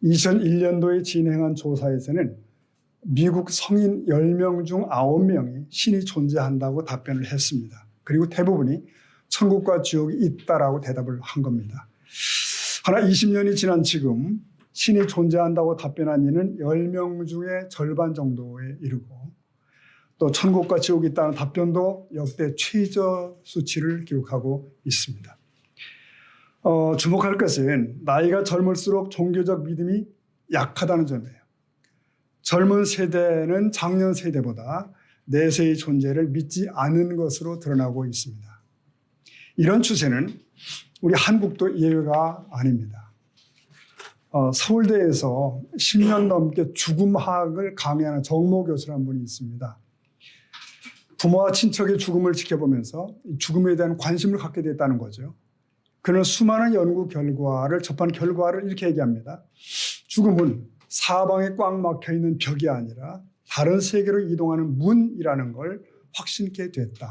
2001년도에 진행한 조사에서는 미국 성인 10명 중 9명이 신이 존재한다고 답변을 했습니다. 그리고 대부분이 천국과 지옥이 있다라고 대답을 한 겁니다. 하나 20년이 지난 지금 신이 존재한다고 답변한 이는 10명 중에 절반 정도에 이르고 또 천국과 지옥이 있다는 답변도 역대 최저 수치를 기록하고 있습니다. 주목할 것은 나이가 젊을수록 종교적 믿음이 약하다는 점이에요. 젊은 세대는 장년 세대보다 내세의 존재를 믿지 않는 것으로 드러나고 있습니다. 이런 추세는 우리 한국도 예외가 아닙니다. 서울대에서 10년 넘게 죽음학을 강의하는 정모 교수라는 분이 있습니다. 부모와 친척의 죽음을 지켜보면서 죽음에 대한 관심을 갖게 됐다는 거죠. 그는 수많은 연구 결과를 접한 결과를 이렇게 얘기합니다. 죽음은 사방에 꽉 막혀있는 벽이 아니라 다른 세계로 이동하는 문이라는 걸 확신케 됐다.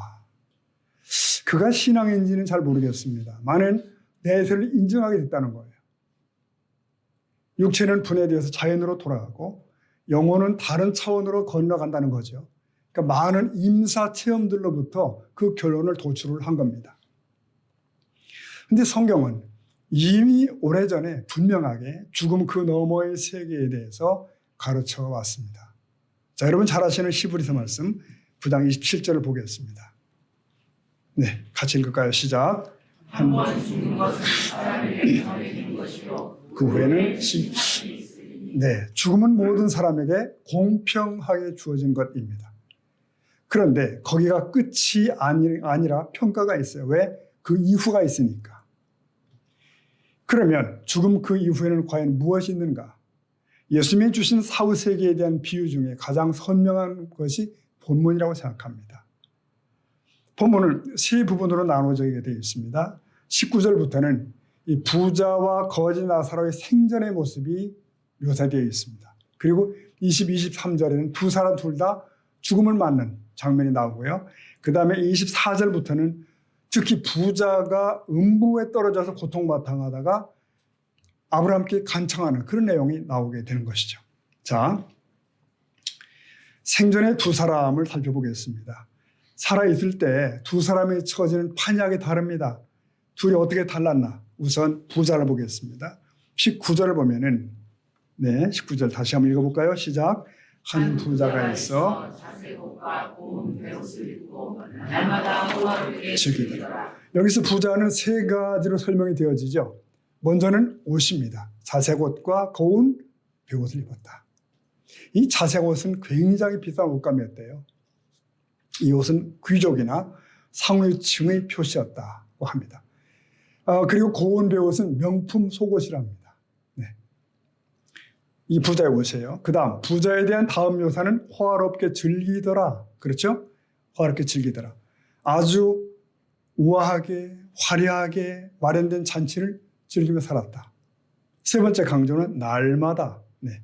그가 신앙인지는 잘 모르겠습니다. 많은 내세를 인정하게 됐다는 거예요. 육체는 분해되어서 자연으로 돌아가고 영혼은 다른 차원으로 건너간다는 거죠. 그러니까 많은 임사 체험들로부터 그 결론을 도출을 한 겁니다. 그런데 성경은 이미 오래전에 분명하게 죽음 그 너머의 세계에 대해서 가르쳐 왔습니다. 자, 여러분 잘 아시는 히브리서 말씀 9장 27절을 보겠습니다. 네, 같이 읽을까요? 시작. 한 번 죽는 것은 사람에게 정해진 것이요 그 후에는 네, 죽음은 모든 사람에게 공평하게 주어진 것입니다. 그런데 거기가 끝이 아니라 평가가 있어요. 왜? 그 이후가 있으니까. 그러면 죽음 그 이후에는 과연 무엇이 있는가? 예수님이 주신 사후세계에 대한 비유 중에 가장 선명한 것이 본문이라고 생각합니다. 본문은 세 부분으로 나눠져 되어 있습니다. 19절부터는 이 부자와 거지 나사로의 생전의 모습이 묘사되어 있습니다. 그리고 23절에는 두 사람 둘 다 죽음을 맞는 장면이 나오고요. 그 다음에 24절부터는 특히 부자가 음부에 떨어져서 고통바탕하다가 아브라함께 간청하는 그런 내용이 나오게 되는 것이죠. 자, 생전의 두 사람을 살펴보겠습니다. 살아있을 때 두 사람의 처지는 판이하게 다릅니다. 둘이 어떻게 달랐나? 우선 부자를 보겠습니다. 19절을 보면은, 네, 19절 다시 한번 읽어볼까요? 시작. 한 부자가 있어 자색옷과 고운 베옷을 입고 날마다 호화롭게 즐기더라. 여기서 부자는 세 가지로 설명이 되어지죠. 먼저는 옷입니다. 자색옷과 고운 베옷을 입었다. 이 자색옷은 굉장히 비싼 옷감이었대요. 이 옷은 귀족이나 상류층의 표시였다고 합니다. 그리고 고운 베옷은 명품 속옷이랍니다. 네. 이 부자의 옷이에요. 그 다음 부자에 대한 다음 묘사는 호화롭게 즐기더라. 그렇죠? 호화롭게 즐기더라. 아주 우아하게 화려하게 마련된 잔치를 즐기며 살았다. 세 번째 강조는 날마다. 네.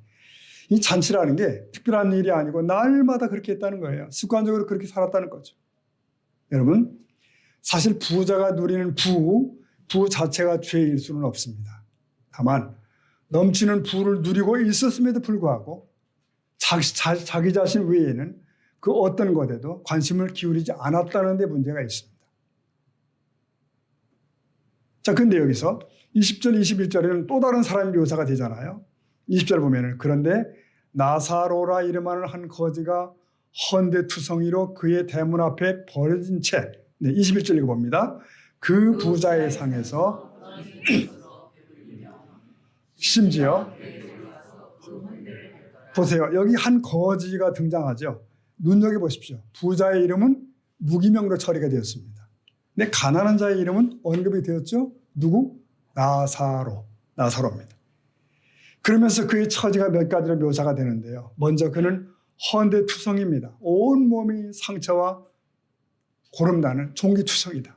이 잔치라는 게 특별한 일이 아니고 날마다 그렇게 했다는 거예요. 습관적으로 그렇게 살았다는 거죠. 여러분, 사실 부자가 누리는 부 자체가 죄일 수는 없습니다. 다만 넘치는 부를 누리고 있었음에도 불구하고 자기 자신 외에는 그 어떤 것에도 관심을 기울이지 않았다는 데 문제가 있습니다. 자, 근데 여기서 20절, 21절에는 또 다른 사람이 묘사가 되잖아요. 20절 보면은 그런데 나사로라 이름하는 한 거지가 헌데투성이로 그의 대문 앞에 버려진 채, 네, 21절 읽어봅니다. 그 부자의 상에서 심지어 보세요. 여기 한 거지가 등장하죠. 눈여겨보십시오. 부자의 이름은 무기명으로 처리가 되었습니다. 근데 가난한 자의 이름은 언급이 되었죠. 누구? 나사로입니다. 그러면서 그의 처지가 몇 가지로 묘사가 되는데요. 먼저 그는 헌데투성입니다. 온 몸이 상처와 고름나는 종기투성이다.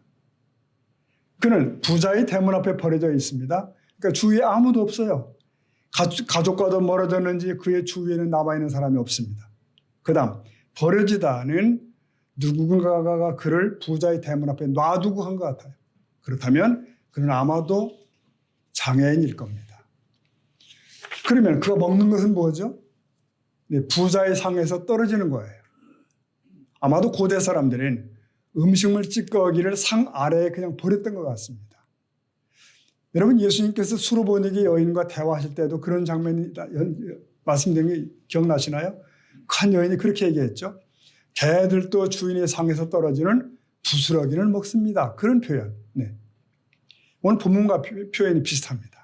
그는 부자의 대문 앞에 버려져 있습니다. 그러니까 주위에 아무도 없어요. 가족과도 멀어졌는지 그의 주위에는 남아있는 사람이 없습니다. 그 다음 버려지다는 누군가가 그를 부자의 대문 앞에 놔두고 한 것 같아요. 그렇다면 그는 아마도 장애인일 겁니다. 그러면 그가 먹는 것은 뭐죠? 네, 부자의 상에서 떨어지는 거예요. 아마도 고대 사람들은 음식물 찌꺼기를 상 아래에 그냥 버렸던 것 같습니다. 여러분, 예수님께서 수로보니게 여인과 대화하실 때도 그런 장면이 말씀드린 게 기억나시나요? 한 여인이 그렇게 얘기했죠. 개들도 주인의 상에서 떨어지는 부스러기를 먹습니다. 그런 표현. 네. 오늘 본문과 표현이 비슷합니다.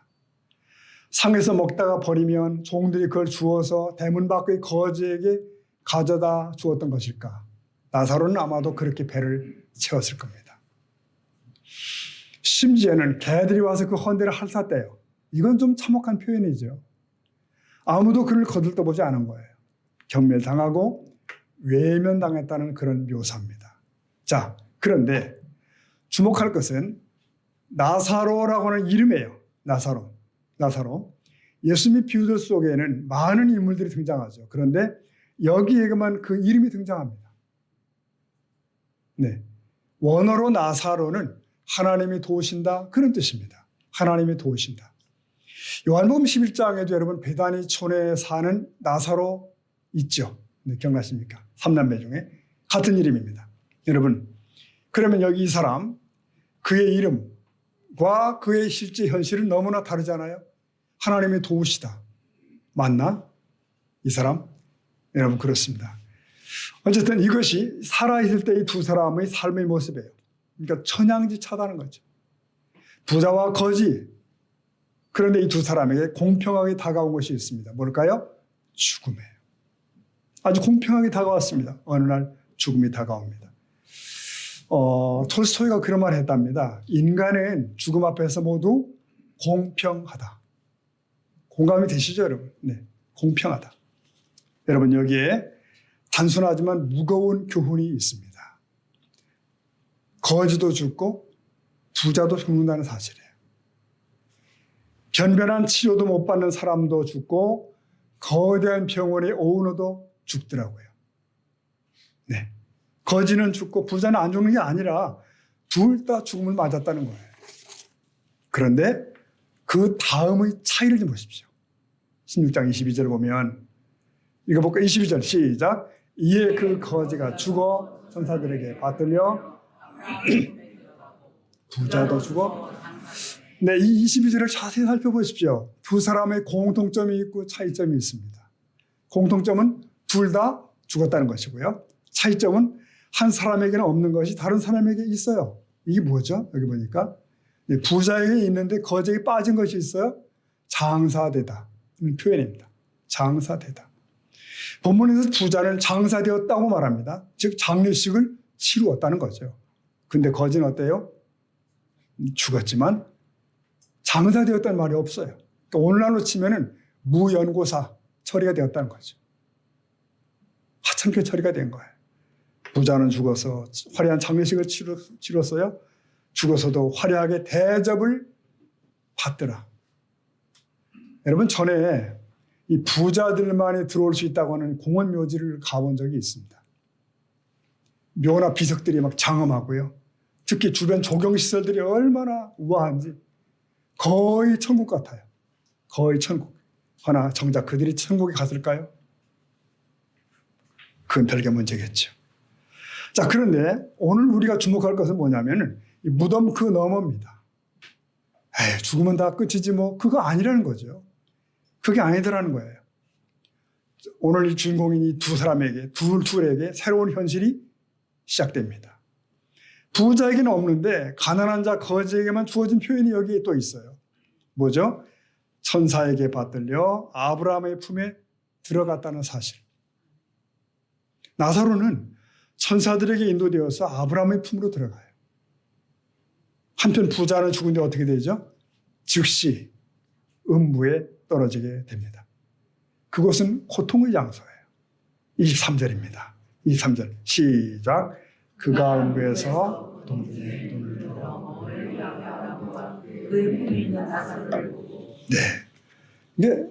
상에서 먹다가 버리면 종들이 그걸 주워서 대문 밖의 거지에게 가져다 주었던 것일까? 나사로는 아마도 그렇게 배를 채웠을 겁니다. 심지어는 개들이 와서 그 헌대를 핥았대요. 이건 좀 참혹한 표현이죠. 아무도 그를 거들떠보지 않은 거예요. 경멸당하고 외면당했다는 그런 묘사입니다. 자, 그런데 주목할 것은 나사로라고 하는 이름이에요. 나사로. 예수님의 비유들 속에는 많은 인물들이 등장하죠. 그런데 여기에만 그 이름이 등장합니다. 네. 원어로 나사로는 하나님이 도우신다, 그런 뜻입니다. 하나님이 도우신다. 요한복음 11장에도 여러분 베다니촌에 사는 나사로 있죠. 네, 기억나십니까? 3남매 중에 같은 이름입니다. 여러분, 그러면 여기 이 사람, 그의 이름과 그의 실제 현실은 너무나 다르잖아요. 하나님이 도우시다. 맞나? 이 사람? 여러분, 그렇습니다. 어쨌든 이것이 살아있을 때 이 두 사람의 삶의 모습이에요. 그러니까 천양지차다는 거죠. 부자와 거지. 그런데 이 두 사람에게 공평하게 다가온 것이 있습니다. 뭘까요? 죽음이에요. 아주 공평하게 다가왔습니다. 어느 날 죽음이 다가옵니다. 톨스토이가 그런 말을 했답니다. 인간은 죽음 앞에서 모두 공평하다. 공감이 되시죠, 여러분? 네, 공평하다. 여러분, 여기에 단순하지만 무거운 교훈이 있습니다. 거지도 죽고 부자도 죽는다는 사실이에요. 변변한 치료도 못 받는 사람도 죽고 거대한 병원의 오너도 죽더라고요. 네, 거지는 죽고 부자는 안 죽는 게 아니라 둘 다 죽음을 맞았다는 거예요. 그런데 그 다음의 차이를 좀 보십시오. 16장 22절 보면 읽어볼까요? 22절 시작. 이에 그 거지가 죽어 천사들에게 받들려 부자도 죽어. 네, 이 22절을 자세히 살펴보십시오. 두 사람의 공통점이 있고 차이점이 있습니다. 공통점은 둘 다 죽었다는 것이고요. 차이점은 한 사람에게는 없는 것이 다른 사람에게 있어요. 이게 뭐죠? 여기 보니까 부자에게 있는데 거지에게 빠진 것이 있어요. 장사되다. 표현입니다. 장사되다. 본문에서 부자는 장사되었다고 말합니다. 즉 장례식을 치루었다는 거죠. 근데 거지는 어때요? 죽었지만 장사되었다는 말이 없어요. 그러니까 오늘날로 치면은 무연고사 처리가 되었다는 거죠. 하찮게 처리가 된 거예요. 부자는 죽어서 화려한 장례식을 치렀어요. 죽어서도 화려하게 대접을 받더라. 여러분, 전에 이 부자들만이 들어올 수 있다고 하는 공원 묘지를 가본 적이 있습니다. 묘나 비석들이 막 장엄하고요. 특히 주변 조경시설들이 얼마나 우아한지 거의 천국 같아요. 거의 천국. 허나 정작 그들이 천국에 갔을까요? 그건 별개 문제겠죠. 자, 그런데 오늘 우리가 주목할 것은 뭐냐면 이 무덤 그 너머입니다. 에이, 죽으면 다 끝이지 뭐. 그거 아니라는 거죠. 그게 아니더라는 거예요. 오늘 이 주인공인 이 두 사람에게, 둘에게 새로운 현실이 시작됩니다. 부자에게는 없는데 가난한 자 거지에게만 주어진 표현이 여기에 또 있어요. 뭐죠? 천사에게 받들려 아브라함의 품에 들어갔다는 사실. 나사로는 천사들에게 인도되어서 아브라함의 품으로 들어가요. 한편 부자는 죽은데 어떻게 되죠? 즉시 음부에 떨어지게 됩니다. 그곳은 고통의 장소예요. 23절입니다. 23절 시작. 그가 음부에서 동전에 눈을 들어. 네, 이게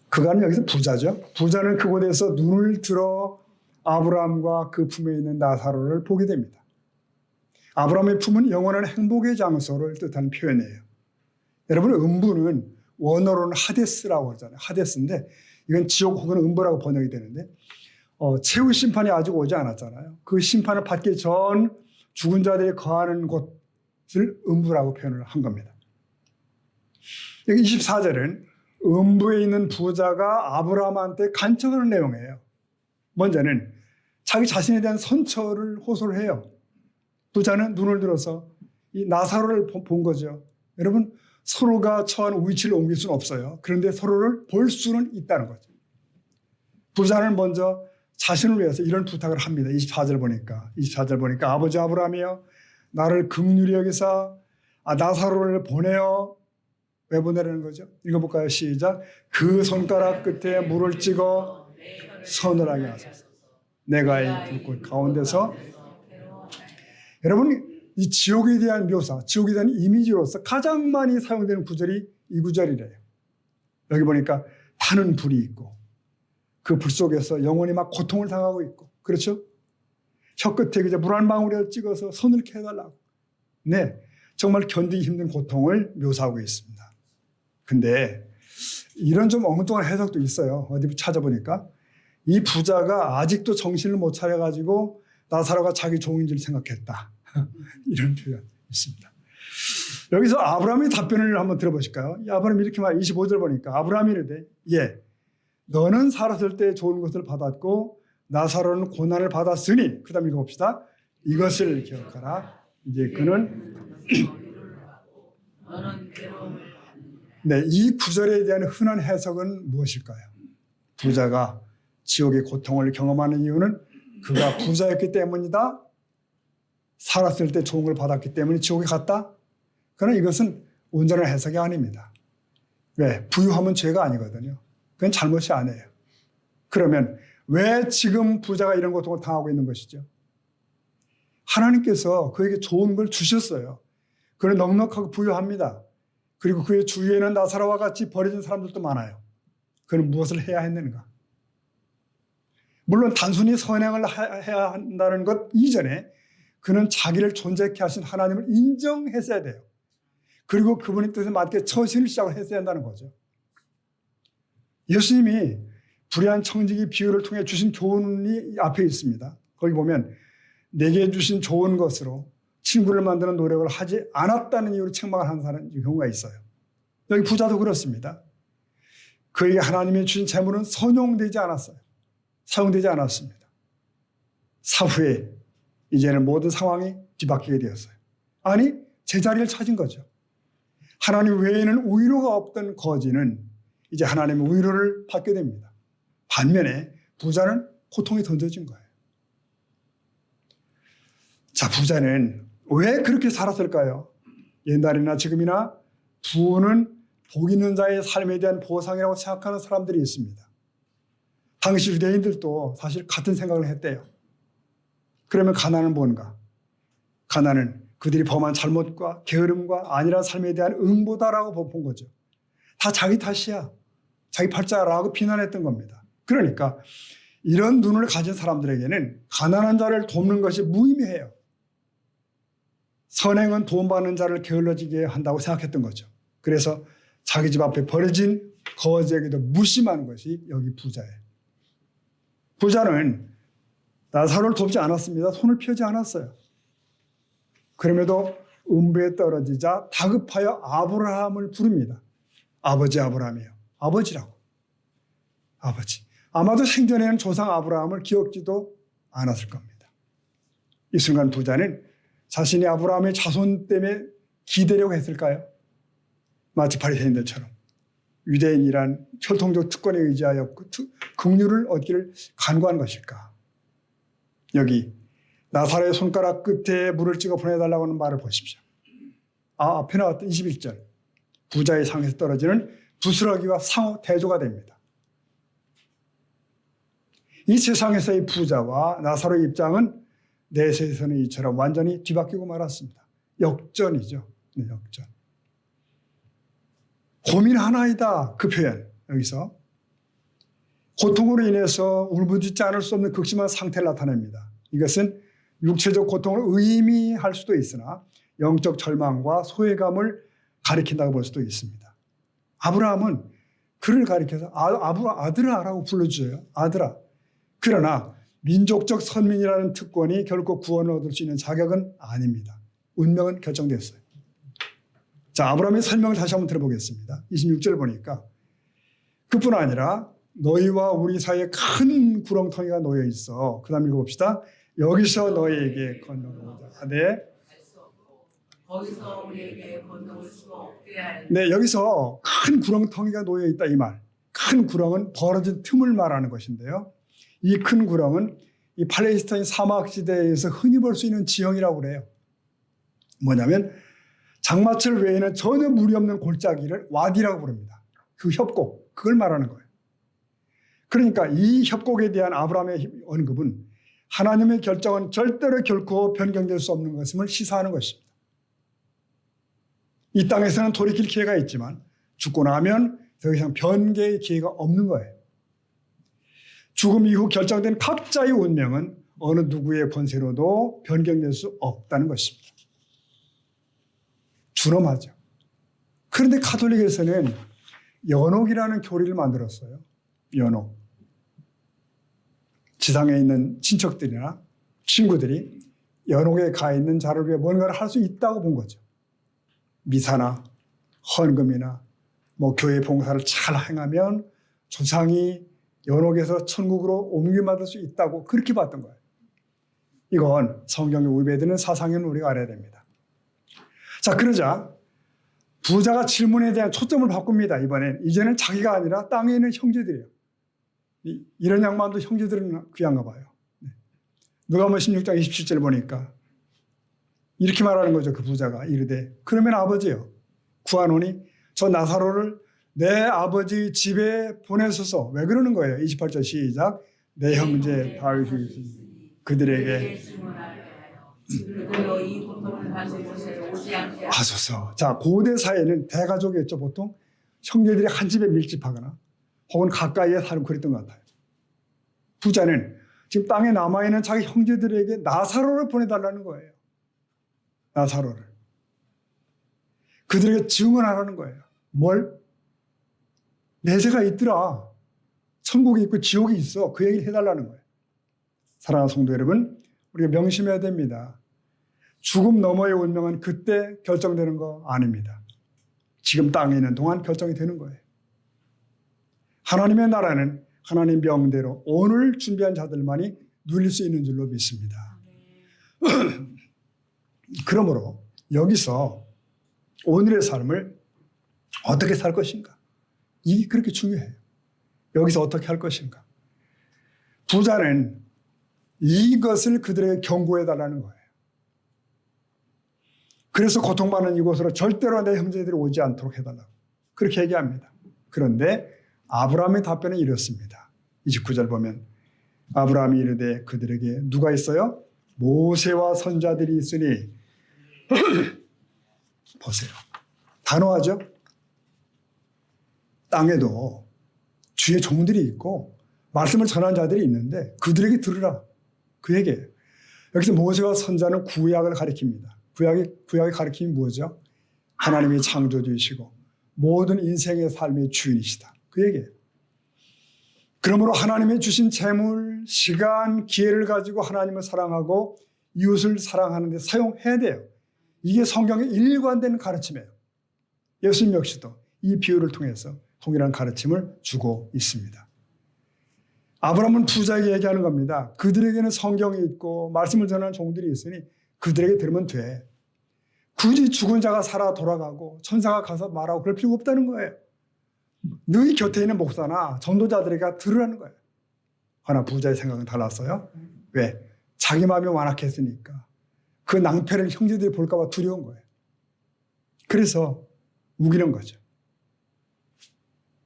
그가는 여기서 부자죠. 부자는 그곳에서 눈을 들어 아브라함과 그 품에 있는 나사로를 보게 됩니다. 아브라함의 품은 영원한 행복의 장소를 뜻하는 표현이에요. 여러분, 음부는 원어로는 하데스라고 하잖아요. 하데스인데 이건 지옥 혹은 음부라고 번역이 되는데 최후 심판이 아직 오지 않았잖아요. 그 심판을 받기 전 죽은 자들이 거하는 곳을 음부라고 표현을 한 겁니다. 여기 24절은 음부에 있는 부자가 아브라함한테 간청하는 내용이에요. 먼저는 자기 자신에 대한 선처를 호소를 해요. 부자는 눈을 들어서 이 나사로를 본 거죠. 여러분, 서로가 처한 위치를 옮길 수는 없어요. 그런데 서로를 볼 수는 있다는 거죠. 부자는 먼저 자신을 위해서 이런 부탁을 합니다. 24절 보니까 아버지 아브라함이여 나를 긍휼히 여기사 나사로를 보내어. 왜 보내라는 거죠? 읽어볼까요? 시작. 그 손가락 끝에 물을 찍어 서늘하게 하소서. 내가 이 불꽃 가운데서. 여러분, 이 지옥에 대한 묘사, 지옥에 대한 이미지로서 가장 많이 사용되는 구절이 이 구절이래요. 여기 보니까 타는 불이 있고 그 불 속에서 영혼이 막 고통을 당하고 있고, 그렇죠? 혀 끝에 그저 물 한 방울을 찍어서 서늘케 해달라고. 네, 정말 견디기 힘든 고통을 묘사하고 있습니다. 근데 이런 좀 엉뚱한 해석도 있어요. 어디 찾아보니까 이 부자가 아직도 정신을 못 차려가지고 나사로가 자기 종인 줄 생각했다. 이런 표현이 있습니다. 여기서 아브라함의 답변을 한번 들어보실까요? 아브라함이 이렇게 말 25절 보니까 아브라함이 이르되 예, 너는 살았을 때 좋은 것을 받았고 나사로는 고난을 받았으니, 그 다음 읽어봅시다. 이것을 기억하라. 이제 그는 네, 이 구절에 대한 흔한 해석은 무엇일까요? 부자가 지옥의 고통을 경험하는 이유는 그가 부자였기 때문이다. 살았을 때 좋은 걸 받았기 때문에 지옥에 갔다. 그러나 이것은 온전한 해석이 아닙니다. 왜? 부유하면 죄가 아니거든요. 그건 잘못이 아니에요. 그러면 왜 지금 부자가 이런 고통을 당하고 있는 것이죠? 하나님께서 그에게 좋은 걸 주셨어요. 그는 넉넉하고 부유합니다. 그리고 그의 주위에는 나사로와 같이 버려진 사람들도 많아요. 그는 무엇을 해야 했는가? 물론 단순히 선행을 해야 한다는 것 이전에 그는 자기를 존재케 하신 하나님을 인정했어야 돼요. 그리고 그분의 뜻에 맞게 처신을 시작을 했어야 한다는 거죠. 예수님이 불의한 청지기 비유를 통해 주신 교훈이 앞에 있습니다. 거기 보면 내게 주신 좋은 것으로 친구를 만드는 노력을 하지 않았다는 이유로 책망을 하는 사람 경우가 있어요. 여기 부자도 그렇습니다. 그에게 하나님이 주신 재물은 선용되지 않았어요. 사용되지 않았습니다. 사후에 이제는 모든 상황이 뒤바뀌게 되었어요. 아니, 제자리를 찾은 거죠. 하나님 외에는 우위로가 없던 거지는 이제 하나님의 위로를 받게 됩니다. 반면에 부자는 고통에 던져진 거예요. 자, 부자는 왜 그렇게 살았을까요? 옛날이나 지금이나 부는 복 있는 자의 삶에 대한 보상이라고 생각하는 사람들이 있습니다. 당시 유대인들도 사실 같은 생각을 했대요. 그러면 가난은 뭔가? 가난은 그들이 범한 잘못과 게으름과 안일한 삶에 대한 응보다라고 본 거죠. 다 자기 탓이야. 자기 팔자라고 비난했던 겁니다. 그러니까 이런 눈을 가진 사람들에게는 가난한 자를 돕는 것이 무의미해요. 선행은 도움받는 자를 게을러지게 한다고 생각했던 거죠. 그래서 자기 집 앞에 버려진 거지에게도 무심한 것이 여기 부자예요. 부자는 나사로를 돕지 않았습니다. 손을 펴지 않았어요. 그럼에도 음부에 떨어지자 다급하여 아브라함을 부릅니다. 아버지 아브라함이요. 아버지라고. 아버지. 아마도 생전에는 조상 아브라함을 기억지도 않았을 겁니다. 이 순간 부자는 자신이 아브라함의 자손 때문에 기대려고 했을까요? 마치 바리새인들처럼 유대인이란 혈통적 특권에 의지하여 긍휼을 얻기를 간구한 것일까? 여기 나사로의 손가락 끝에 물을 찍어 보내달라고 하는 말을 보십시오. 앞에 나왔던 21절. 부자의 상에서 떨어지는 부스러기와 상호 대조가 됩니다. 이 세상에서의 부자와 나사로의 입장은 내세에서는 이처럼 완전히 뒤바뀌고 말았습니다. 역전이죠. 네, 역전. 고민하나이다. 그 표현 여기서 고통으로 인해서 울부짖지 않을 수 없는 극심한 상태를 나타냅니다. 이것은 육체적 고통을 의미할 수도 있으나 영적 절망과 소외감을 가리킨다고 볼 수도 있습니다. 아브라함은 그를 가리켜서 아들아라고 불러줘요. 아들아. 그러나 민족적 선민이라는 특권이 결코 구원을 얻을 수 있는 자격은 아닙니다. 운명은 결정됐어요. 자, 아브라함의 설명을 다시 한번 들어보겠습니다. 26절 보니까 그뿐 아니라 너희와 우리 사이에 큰 구렁텅이가 놓여 있어. 그 다음 읽어봅시다. 여기서 너희에게 건너오자. 네. 거기서 우리에게 건너올 수 없게 하는 네, 여기서 큰 구렁텅이가 놓여 있다 이 말. 큰 구렁은 벌어진 틈을 말하는 것인데요. 이 큰 구렁은 이 팔레스타인 사막지대에서 흔히 볼 수 있는 지형이라고 그래요. 뭐냐면 장마철 외에는 전혀 물이 없는 골짜기를 와디라고 부릅니다. 그 협곡, 그걸 말하는 거예요. 그러니까 이 협곡에 대한 아브라함의 언급은 하나님의 결정은 절대로 결코 변경될 수 없는 것임을 시사하는 것입니다. 이 땅에서는 돌이킬 기회가 있지만 죽고 나면 더 이상 변개의 기회가 없는 거예요. 죽음 이후 결정된 각자의 운명은 어느 누구의 권세로도 변경될 수 없다는 것입니다. 준엄하죠. 그런데 가톨릭에서는 연옥이라는 교리를 만들었어요. 연옥. 지상에 있는 친척들이나 친구들이 연옥에 가 있는 자를 위해 뭔가를 할 수 있다고 본 거죠. 미사나 헌금이나 뭐 교회 봉사를 잘 행하면 조상이 연옥에서 천국으로 옮김받을 수 있다고 그렇게 봤던 거예요. 이건 성경에 위배되는 사상임을 우리가 알아야 됩니다. 자, 그러자 부자가 질문에 대한 초점을 바꿉니다. 이제는 자기가 아니라 땅에 있는 형제들이에요. 이런 양반도 형제들은 귀한가 봐요. 누가복음 16장 27절 보니까 이렇게 말하는 거죠. 그 부자가 이르되 그러면 아버지요 구하노니 저 나사로를 내 아버지 집에 보내소서. 왜 그러는 거예요? 28절 시작. 내 형제 다윗이 있으니 그들에게 그들로 이 고통을 받는 곳에 오지 않게 하소서. 자, 고대 사회는 대가족이었죠. 보통 형제들이 한 집에 밀집하거나 혹은 가까이에 살고 그랬던 것 같아요. 부자는 지금 땅에 남아있는 자기 형제들에게 나사로를 보내달라는 거예요. 나사로를. 그들에게 증언하라는 거예요. 뭘? 내세가 있더라. 천국이 있고 지옥이 있어. 그 얘기를 해달라는 거예요. 사랑하는 성도 여러분, 우리가 명심해야 됩니다. 죽음 너머의 운명은 그때 결정되는 거 아닙니다. 지금 땅에 있는 동안 결정이 되는 거예요. 하나님의 나라는 하나님 명대로 오늘 준비한 자들만이 누릴 수 있는 줄로 믿습니다. 그러므로 여기서 오늘의 삶을 어떻게 살 것인가? 이게 그렇게 중요해요. 여기서 어떻게 할 것인가? 부자는 이것을 그들에게 경고해달라는 거예요. 그래서 고통받는 이곳으로 절대로 내 형제들이 오지 않도록 해달라고 그렇게 얘기합니다. 그런데 아브라함의 답변은 이렇습니다. 29절 보면 아브라함이 이르되 그들에게 누가 있어요? 모세와 선자들이 있으니 보세요. 단호하죠? 땅에도 주의 종들이 있고 말씀을 전하는 자들이 있는데 그들에게 들으라. 그 얘기예요. 여기서 모세와 선자는 구약을 가리킵니다. 구약의 가리킴이 뭐죠? 하나님이 창조주이시고 모든 인생의 삶의 주인이시다. 그 얘기예요. 그러므로 하나님이 주신 재물, 시간, 기회를 가지고 하나님을 사랑하고 이웃을 사랑하는 데 사용해야 돼요. 이게 성경의 일관된 가르침이에요. 예수님 역시도 이 비유를 통해서 동일한 가르침을 주고 있습니다. 아브라함은 부자에게 얘기하는 겁니다. 그들에게는 성경이 있고 말씀을 전하는 종들이 있으니 그들에게 들으면 돼. 굳이 죽은 자가 살아 돌아가고 천사가 가서 말하고 그럴 필요가 없다는 거예요. 너희 곁에 있는 목사나 전도자들에게 들으라는 거예요. 그러나 부자의 생각은 달랐어요. 왜? 자기 마음이 완악했으니까. 그 낭패를 형제들이 볼까 봐 두려운 거예요. 그래서 우기는 거죠.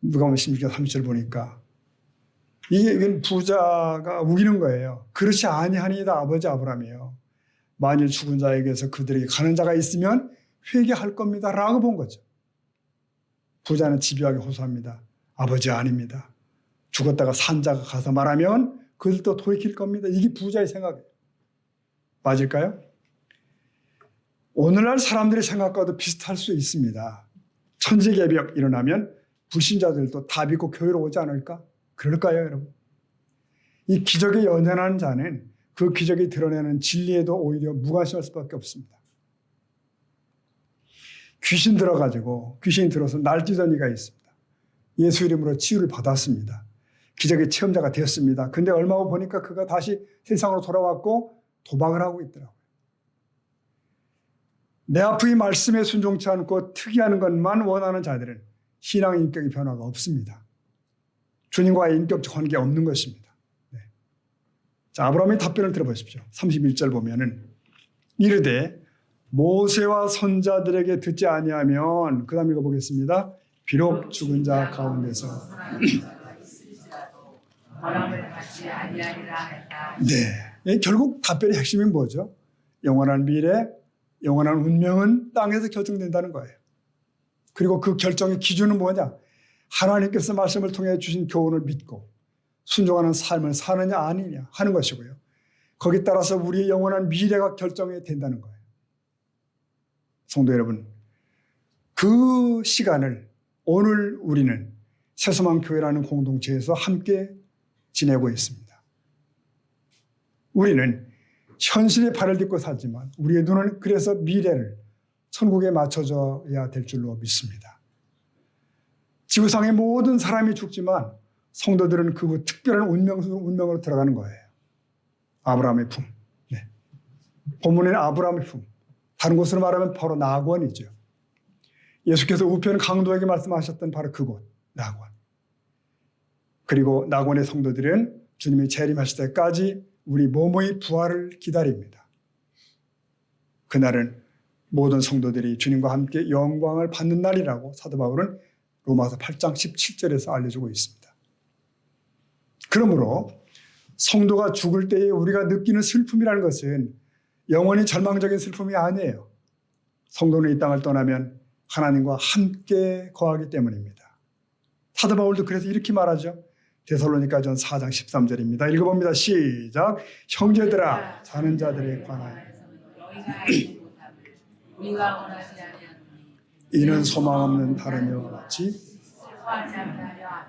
누가복음 16장 30절 보니까 이게 부자가 우기는 거예요. 그렇지 아니하니이다 아버지 아브라함이요. 만일 죽은 자에게서 그들에게 가는 자가 있으면 회개할 겁니다. 라고 본 거죠. 부자는 집요하게 호소합니다. 아버지 아닙니다. 죽었다가 산 자가 가서 말하면 그들도 돌이킬 겁니다. 이게 부자의 생각이에요. 맞을까요? 오늘날 사람들의 생각과도 비슷할 수 있습니다. 천지개벽 일어나면 불신자들도 다 믿고 교회로 오지 않을까? 그럴까요, 여러분? 이 기적에 연연한 자는 그 기적이 드러내는 진리에도 오히려 무관심할 수밖에 없습니다. 귀신이 들어서 날뛰던 이가 있습니다. 예수 이름으로 치유를 받았습니다. 기적의 체험자가 되었습니다. 근데 얼마 후 보니까 그가 다시 세상으로 돌아왔고 도박을 하고 있더라고요. 내 아프이 말씀에 순종치 않고 특이한 것만 원하는 자들은 신앙의 인격의 변화가 없습니다. 주님과의 인격적 관계 없는 것입니다. 네. 자, 아브라함의 답변을 들어보십시오. 31절 보면은 이르되 모세와 선자들에게 듣지 아니하면, 그 다음 읽어보겠습니다. 비록 죽은 자 가운데서 네, 결국 답변의 핵심은 뭐죠? 영원한 미래, 영원한 운명은 땅에서 결정된다는 거예요. 그리고 그 결정의 기준은 뭐냐? 하나님께서 말씀을 통해 주신 교훈을 믿고 순종하는 삶을 사느냐 아니냐 하는 것이고요. 거기에 따라서 우리의 영원한 미래가 결정이 된다는 거예요. 성도 여러분, 그 시간을 오늘 우리는 새소망교회라는 공동체에서 함께 지내고 있습니다. 우리는 현실의 발을 딛고 살지만 우리의 눈은 그래서 미래를 천국에 맞춰져야 될 줄로 믿습니다. 지구상의 모든 사람이 죽지만 성도들은 그 특별한 운명으로 들어가는 거예요. 아브라함의 품. 네. 본문에는 아브라함의 품. 다른 곳으로 말하면 바로 낙원이죠. 예수께서 우편 강도에게 말씀하셨던 바로 그곳, 낙원. 그리고 낙원의 성도들은 주님이 재림하실 때까지 우리 몸의 부활을 기다립니다. 그날은 모든 성도들이 주님과 함께 영광을 받는 날이라고 사도 바울은 로마서 8장 17절에서 알려주고 있습니다. 그러므로 성도가 죽을 때에 우리가 느끼는 슬픔이라는 것은 영원히 절망적인 슬픔이 아니에요. 성도는 이 땅을 떠나면 하나님과 함께 거하기 때문입니다. 사도 바울도 그래서 이렇게 말하죠. 데살로니가전 4장 13절입니다. 읽어봅니다. 시작. 형제들아, 자는 자들에 관하여 이는 소망 없는 다름과 같이.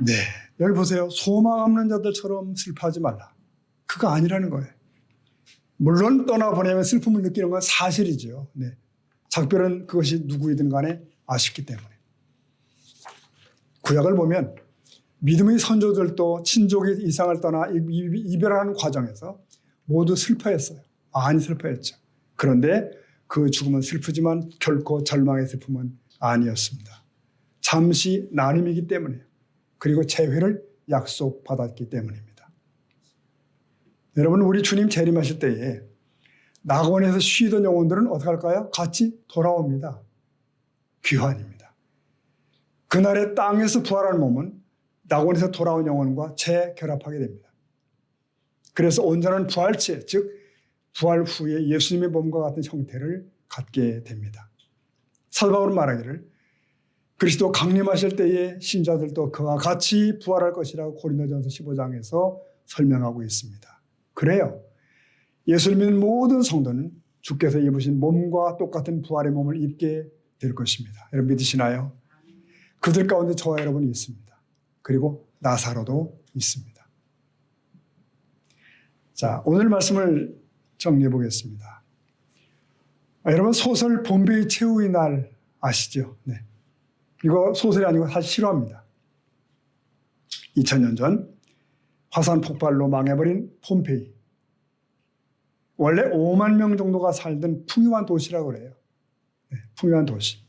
네, 여기 보세요. 소망 없는 자들처럼 슬퍼하지 말라. 그거 아니라는 거예요. 물론 떠나보내면 슬픔을 느끼는 건 사실이죠. 네. 작별은 그것이 누구이든 간에 아쉽기 때문에. 구약을 보면 믿음의 선조들도 친족이 이상을 떠나 이별하는 과정에서 모두 슬퍼했어요. 많이 슬퍼했죠. 그런데 그 죽음은 슬프지만 결코 절망의 슬픔은 아니었습니다. 잠시 나눔이기 때문이에요. 그리고 재회를 약속받았기 때문입니다. 여러분, 우리 주님 재림하실 때에 낙원에서 쉬던 영혼들은 어떻게 할까요? 같이 돌아옵니다. 귀환입니다. 그날의 땅에서 부활한 몸은 낙원에서 돌아온 영혼과 재결합하게 됩니다. 그래서 온전한 부활체, 즉 부활 후에 예수님의 몸과 같은 형태를 갖게 됩니다. 사도 바울은 말하기를 그리스도 강림하실 때에 신자들도 그와 같이 부활할 것이라고 고린도전서 15장에서 설명하고 있습니다. 그래요. 예수를 믿는 모든 성도는 주께서 입으신 몸과 똑같은 부활의 몸을 입게 될 것입니다. 여러분 믿으시나요? 그들 가운데 저와 여러분이 있습니다. 그리고 나사로도 있습니다. 자, 오늘 말씀을 정리해 보겠습니다. 여러분, 소설 봄베이 최후의 날 아시죠? 네. 이거 소설이 아니고 사실 실화입니다. 2000년 전 화산 폭발로 망해버린 폼페이. 원래 5만 명 정도가 살던 풍요한 도시라고 그래요. 네, 풍요한 도시.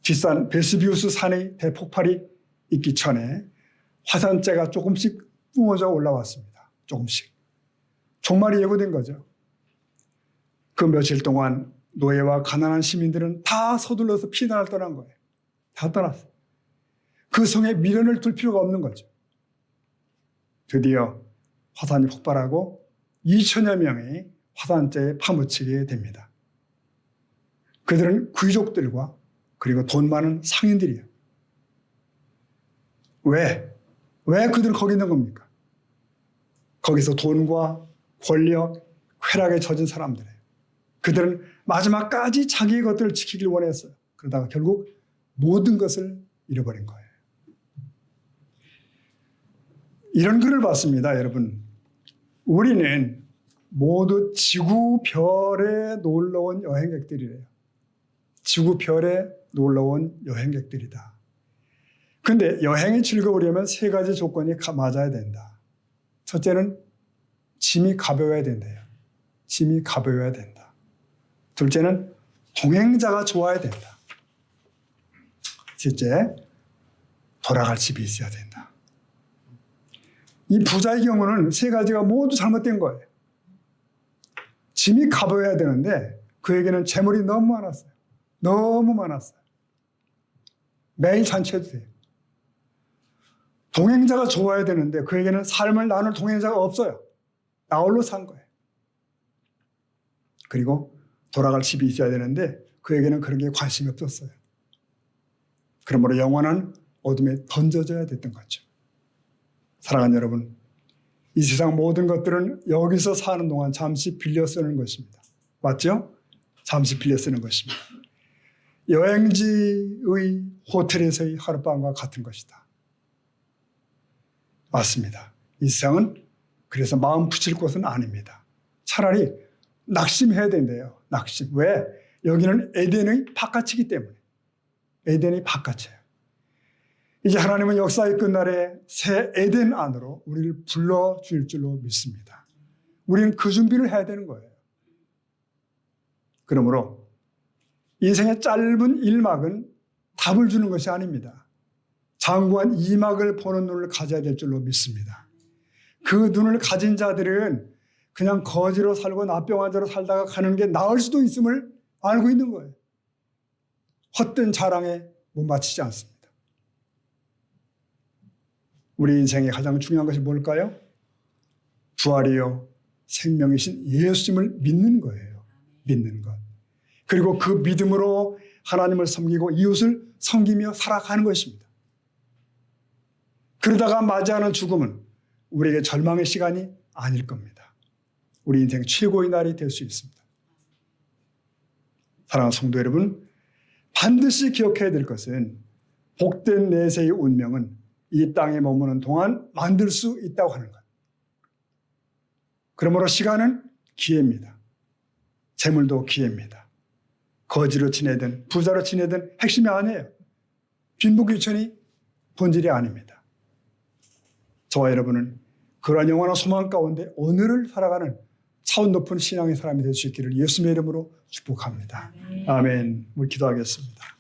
비싼 베스비우스 산의 대폭발이 있기 전에 화산재가 조금씩 뿜어져 올라왔습니다. 조금씩. 종말이 예고된 거죠. 그 며칠 동안 노예와 가난한 시민들은 다 서둘러서 피난을 떠난 거예요. 다 떠났어요. 그 성에 미련을 둘 필요가 없는 거죠. 드디어 화산이 폭발하고 2천여 명이 화산재에 파묻히게 됩니다. 그들은 귀족들과 그리고 돈 많은 상인들이에요. 왜 그들은 거기 있는 겁니까? 거기서 돈과 권력, 쾌락에 젖은 사람들이에요. 그들은 마지막까지 자기의 것들을 지키길 원했어요. 그러다가 결국 모든 것을 잃어버린 거예요. 이런 글을 봤습니다, 여러분. 우리는 모두 지구별에 놀러온 여행객들이래요. 지구별에 놀러온 여행객들이다. 근데 여행이 즐거우려면 세 가지 조건이 맞아야 된다. 첫째는 짐이 가벼워야 된대요. 짐이 가벼워야 된다. 둘째는 동행자가 좋아야 된다. 셋째, 돌아갈 집이 있어야 된다. 이 부자의 경우는 세 가지가 모두 잘못된 거예요. 짐이 가벼워야 되는데 그에게는 재물이 너무 많았어요. 너무 많았어요. 매일 잔치해도 돼요. 동행자가 좋아야 되는데 그에게는 삶을 나눌 동행자가 없어요. 나 홀로 산 거예요. 그리고 돌아갈 집이 있어야 되는데 그에게는 그런 게 관심이 없었어요. 그러므로 영원한 어둠에 던져져야 됐던 거죠. 사랑하는 여러분, 이 세상 모든 것들은 여기서 사는 동안 잠시 빌려 쓰는 것입니다. 맞죠? 잠시 빌려 쓰는 것입니다. 여행지의 호텔에서의 하룻밤과 같은 것이다. 맞습니다. 이 세상은 그래서 마음 붙일 곳은 아닙니다. 차라리 낙심해야 된대요. 낙심. 왜? 여기는 에덴의 바깥이기 때문에. 에덴이 바깥이에요. 이제 하나님은 역사의 끝날에 새 에덴 안으로 우리를 불러줄 줄로 믿습니다. 우리는 그 준비를 해야 되는 거예요. 그러므로 인생의 짧은 1막은 답을 주는 것이 아닙니다. 장구한 2막을 보는 눈을 가져야 될 줄로 믿습니다. 그 눈을 가진 자들은 그냥 거지로 살고 납병환자로 살다가 가는 게 나을 수도 있음을 알고 있는 거예요. 헛된 자랑에 못 맞추지 않습니다. 우리 인생의 가장 중요한 것이 뭘까요? 부활이요 생명이신 예수님을 믿는 거예요. 믿는 것. 그리고 그 믿음으로 하나님을 섬기고 이웃을 섬기며 살아가는 것입니다. 그러다가 맞이하는 죽음은 우리에게 절망의 시간이 아닐 겁니다. 우리 인생 최고의 날이 될 수 있습니다. 사랑하는 성도 여러분, 반드시 기억해야 될 것은 복된 내세의 운명은 이 땅에 머무는 동안 만들 수 있다고 하는 것. 그러므로 시간은 기회입니다. 재물도 기회입니다. 거지로 지내든 부자로 지내든 핵심이 아니에요. 빈부귀천이 본질이 아닙니다. 저와 여러분은 그러한 영원한 소망 가운데 오늘을 살아가는 차원 높은 신앙의 사람이 될 수 있기를 예수님의 이름으로 축복합니다. 아멘. 우리 기도하겠습니다.